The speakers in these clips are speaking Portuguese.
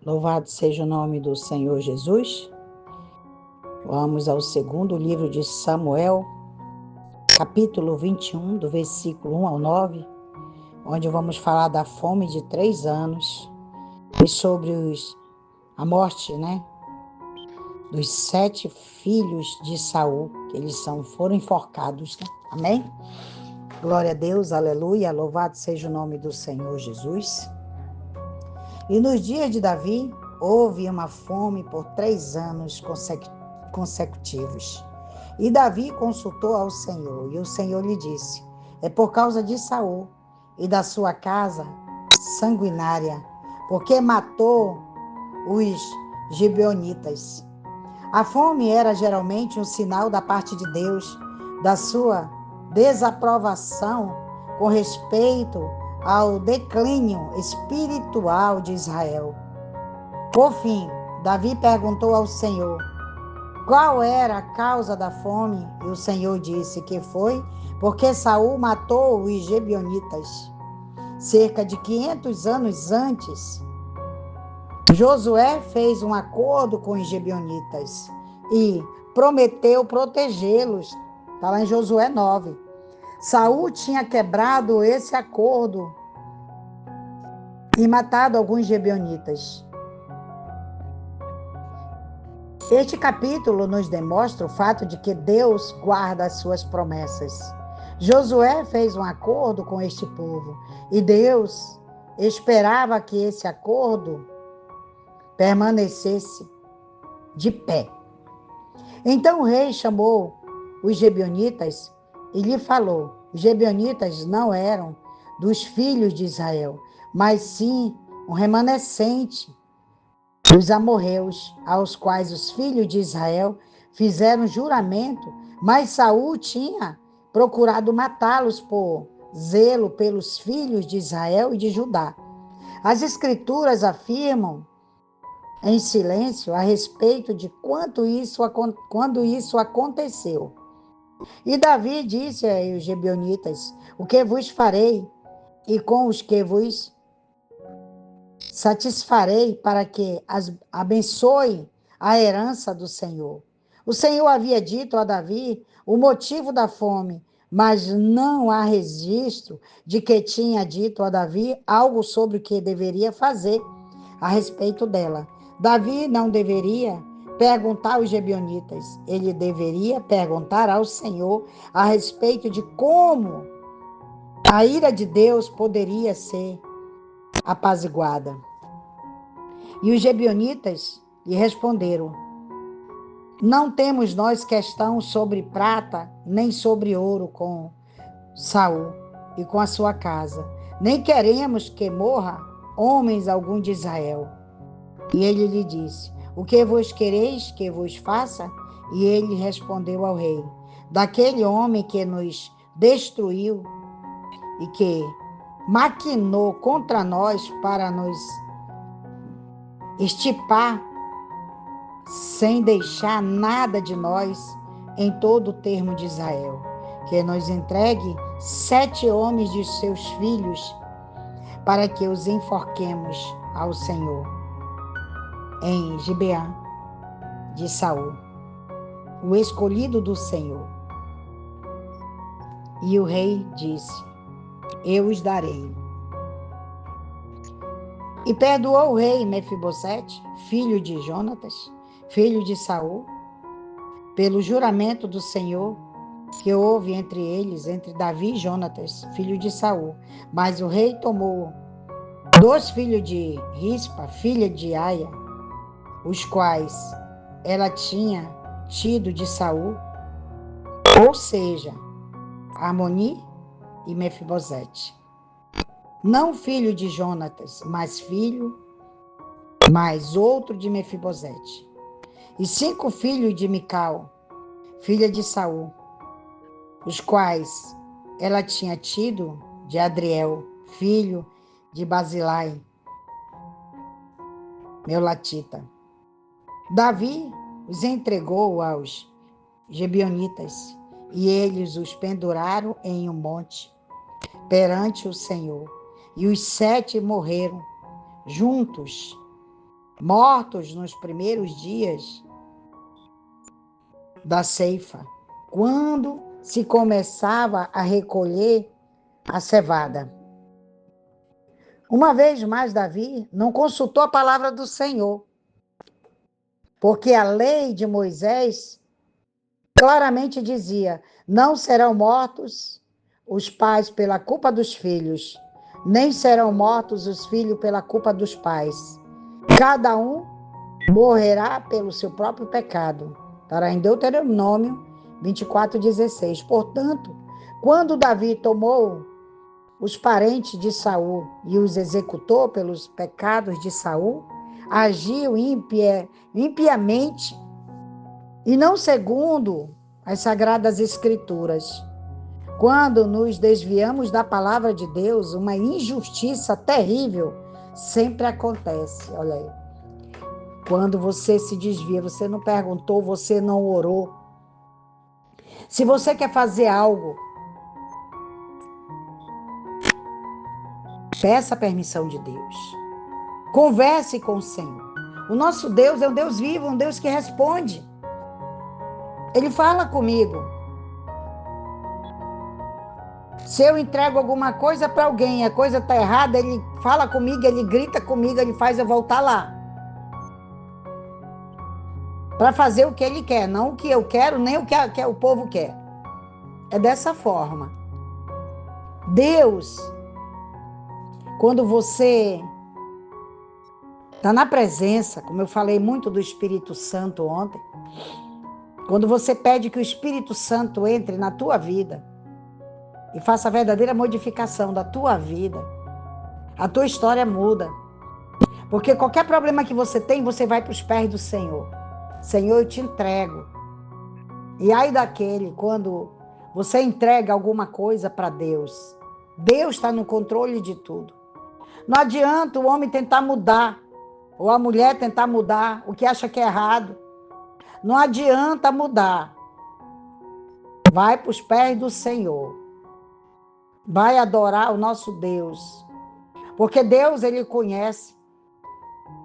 Louvado seja o nome do Senhor Jesus. Vamos ao segundo livro de Samuel, capítulo 21, do versículo 1 ao 9, onde vamos falar da fome de 3 anos e sobre a morte, dos 7 filhos de Saul, que eles foram enforcados, Amém? Glória a Deus, aleluia, louvado seja o nome do Senhor Jesus. E nos dias de Davi, houve uma fome por 3 anos consecutivos. E Davi consultou ao Senhor, e o Senhor lhe disse: é por causa de Saul e da sua casa sanguinária, porque matou os gibeonitas. A fome era geralmente um sinal da parte de Deus, da sua desaprovação com respeito ao declínio espiritual de Israel. Por fim, Davi perguntou ao Senhor qual era a causa da fome, e o Senhor disse que foi porque Saul matou os gibeonitas. Cerca de 500 anos antes, Josué fez um acordo com os gibeonitas e prometeu protegê-los. Está lá em Josué 9. Saul tinha quebrado esse acordo e matado alguns gibeonitas. Este capítulo nos demonstra o fato de que Deus guarda as suas promessas. Josué fez um acordo com este povo e Deus esperava que esse acordo permanecesse de pé. Então o rei chamou os gibeonitas e lhe falou: os gibeonitas não eram dos filhos de Israel, mas sim um remanescente dos amorreus, aos quais os filhos de Israel fizeram juramento, mas Saul tinha procurado matá-los por zelo pelos filhos de Israel e de Judá. As escrituras afirmam em silêncio a respeito de quando isso aconteceu. E Davi disse aos gibeonitas: o que vos farei e com os que vos satisfarei para que abençoe a herança do Senhor. O Senhor havia dito a Davi o motivo da fome, mas não há registro de que tinha dito a Davi algo sobre o que deveria fazer a respeito dela. Davi não deveria perguntar aos gibeonitas, ele deveria perguntar ao Senhor a respeito de como a ira de Deus poderia ser apaziguada. E os gibeonitas lhe responderam: não temos nós questão sobre prata, nem sobre ouro com Saul e com a sua casa, nem queremos que morra homens algum de Israel. E ele lhe disse: o que vos quereis que vos faça? E ele respondeu ao rei: daquele homem que nos destruiu e que maquinou contra nós para nos estipar sem deixar nada de nós em todo o termo de Israel, que nos entregue 7 homens de seus filhos para que os enforquemos ao Senhor em Gibeá de Saul, o escolhido do Senhor. E o rei disse: eu os darei. E perdoou o rei Mefibosete, filho de Jonatas, filho de Saul, pelo juramento do Senhor que houve entre eles, entre Davi e Jonatas, filho de Saul. Mas o rei tomou 2 filhos de Rispa, filha de Aia, os quais ela tinha tido de Saul, ou seja, Amoni e Mefibosete. Não filho de Jonatas, mas outro de Mefibosete. E 5 filhos de Mical, filha de Saul, os quais ela tinha tido de Adriel, filho de Basilai, Meulatita. Davi os entregou aos gibeonitas, e eles os penduraram em um monte perante o Senhor. E os 7 morreram juntos mortos nos primeiros dias da ceifa, quando se começava a recolher a cevada. Uma vez mais, Davi não consultou a palavra do Senhor, porque a lei de Moisés claramente dizia: não serão mortos os pais pela culpa dos filhos, nem serão mortos os filhos pela culpa dos pais. Cada um morrerá pelo seu próprio pecado. Estará em Deuteronômio 24:16. Portanto, quando Davi tomou os parentes de Saul e os executou pelos pecados de Saul, agiu impiamente e não segundo as sagradas escrituras. Quando nos desviamos da palavra de Deus, uma injustiça terrível sempre acontece. Olha aí. Quando você se desvia, você não perguntou, você não orou. Se você quer fazer algo, peça a permissão de Deus. Converse com o Senhor. O nosso Deus é um Deus vivo, um Deus que responde. Ele fala comigo. Se eu entrego alguma coisa para alguém, a coisa está errada, ele fala comigo, ele grita comigo, ele faz eu voltar lá. Para fazer o que ele quer, não o que eu quero, nem o que o povo quer. É dessa forma. Deus, quando você está na presença, como eu falei muito do Espírito Santo ontem, quando você pede que o Espírito Santo entre na tua vida e faça a verdadeira modificação da tua vida, a tua história muda. Porque qualquer problema que você tem, você vai para os pés do Senhor. Senhor, eu te entrego. E ai daquele, quando você entrega alguma coisa para Deus, Deus está no controle de tudo. Não adianta o homem tentar mudar, ou a mulher tentar mudar o que acha que é errado. Não adianta mudar. Vai para os pés do Senhor. Vai adorar o nosso Deus. Porque Deus, ele conhece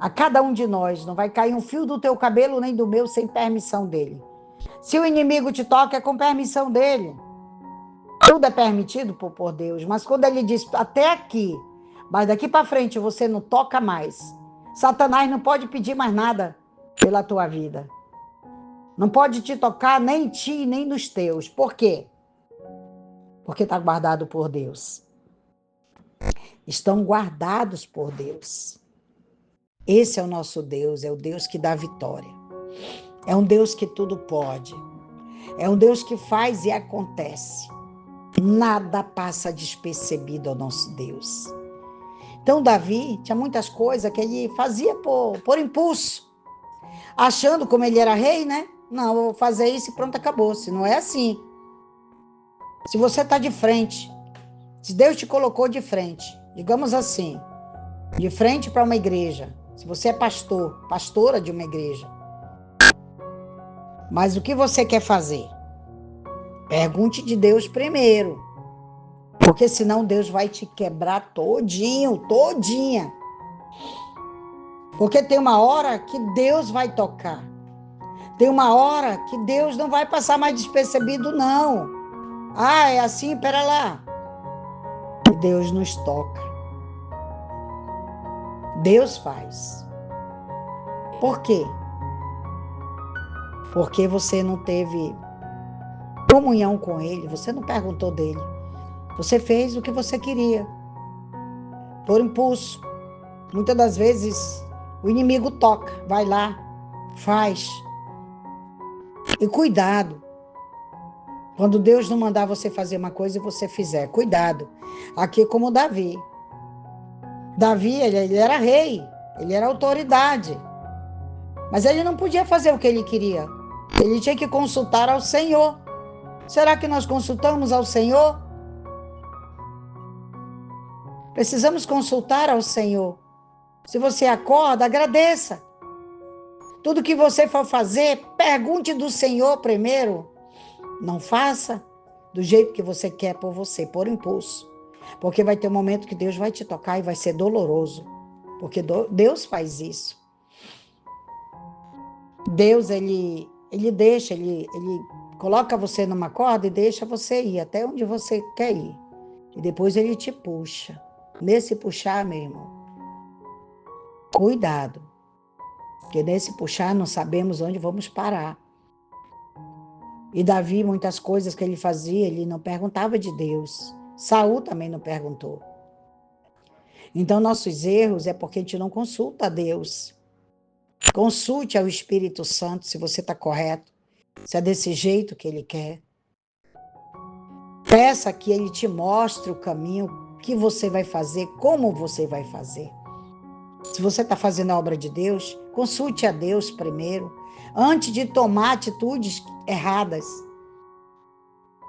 a cada um de nós. Não vai cair um fio do teu cabelo nem do meu sem permissão dele. Se o inimigo te toca, é com permissão dele. Tudo é permitido por Deus. Mas quando ele diz até aqui, mas daqui para frente você não toca mais, Satanás não pode pedir mais nada pela tua vida. Não pode te tocar nem em ti, nem nos teus. Por quê? Porque está guardado por Deus. Estão guardados por Deus. Esse é o nosso Deus, é o Deus que dá vitória. É um Deus que tudo pode. É um Deus que faz e acontece. Nada passa despercebido ao nosso Deus. Então, Davi tinha muitas coisas que ele fazia por impulso. Achando como ele era rei, né? Não, vou fazer isso e pronto, acabou-se. Não é assim. Se você está de frente, se Deus te colocou de frente, digamos assim, de frente para uma igreja, se você é pastor, pastora de uma igreja, mas o que você quer fazer? Pergunte de Deus primeiro, porque senão Deus vai te quebrar todinha. Porque tem uma hora que Deus vai tocar. Tem uma hora que Deus não vai passar mais despercebido, não. Ah, é assim, pera lá. E Deus nos toca. Deus faz. Por quê? Porque você não teve comunhão com Ele, você não perguntou dele. Você fez o que você queria, por impulso. Muitas das vezes o inimigo toca, vai lá, faz. E cuidado, quando Deus não mandar você fazer uma coisa e você fizer, cuidado. Aqui como Davi. Davi, ele era rei, ele era autoridade. Mas ele não podia fazer o que ele queria. Ele tinha que consultar ao Senhor. Será que nós consultamos ao Senhor? Precisamos consultar ao Senhor. Se você acorda, agradeça. Tudo que você for fazer, pergunte do Senhor primeiro. Não faça do jeito que você quer por você, por impulso. Porque vai ter um momento que Deus vai te tocar e vai ser doloroso. Porque Deus faz isso. Deus, ele deixa, ele coloca você numa corda e deixa você ir até onde você quer ir. E depois ele te puxa. Nesse puxar, meu irmão, cuidado. Porque nesse puxar não sabemos onde vamos parar. E Davi, muitas coisas que ele fazia, ele não perguntava de Deus. Saul também não perguntou. Então, nossos erros é porque a gente não consulta a Deus. Consulte ao Espírito Santo se você está correto, se é desse jeito que ele quer. Peça que ele te mostre o caminho que você vai fazer, como você vai fazer. Se você está fazendo a obra de Deus, consulte a Deus primeiro, antes de tomar atitudes erradas,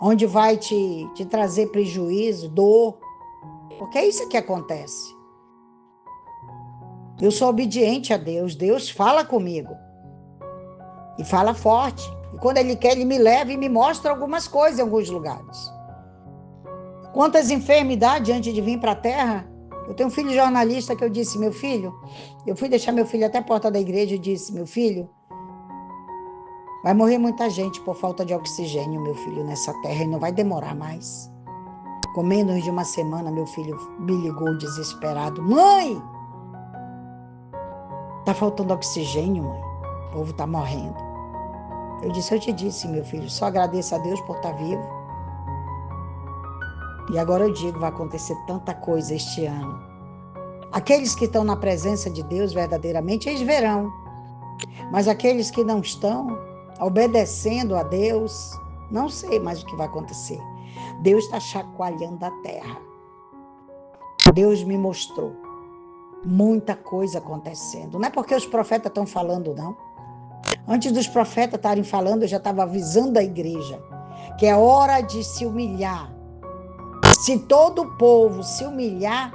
onde vai te trazer prejuízo, dor, porque é isso que acontece. Eu sou obediente a Deus, Deus fala comigo, e fala forte, e quando Ele quer, Ele me leva e me mostra algumas coisas em alguns lugares. Quantas enfermidades antes de vir para a Terra. Eu tenho um filho jornalista que eu disse, meu filho, eu fui deixar meu filho até a porta da igreja e disse, meu filho, vai morrer muita gente por falta de oxigênio, meu filho, nessa terra, e não vai demorar mais. Com menos de uma semana, meu filho me ligou desesperado. Mãe, tá faltando oxigênio, mãe. O povo tá morrendo. Eu te disse, meu filho, só agradeça a Deus por estar vivo. E agora eu digo, vai acontecer tanta coisa este ano. Aqueles que estão na presença de Deus verdadeiramente, eles verão. Mas aqueles que não estão obedecendo a Deus, não sei mais o que vai acontecer. Deus está chacoalhando a terra. Deus me mostrou muita coisa acontecendo. Não é porque os profetas estão falando, não. Antes dos profetas estarem falando, eu já estava avisando a igreja que é hora de se humilhar. Se todo o povo se humilhar,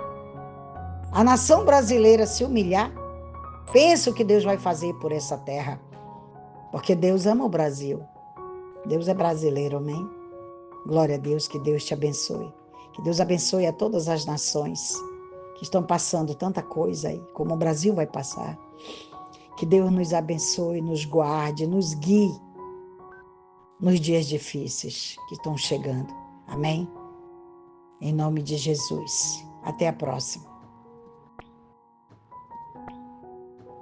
a nação brasileira se humilhar, pensa o que Deus vai fazer por essa terra. Porque Deus ama o Brasil. Deus é brasileiro, amém? Glória a Deus, que Deus te abençoe. Que Deus abençoe a todas as nações que estão passando tanta coisa aí, como o Brasil vai passar. Que Deus nos abençoe, nos guarde, nos guie nos dias difíceis que estão chegando. Amém? Em nome de Jesus. Até a próxima.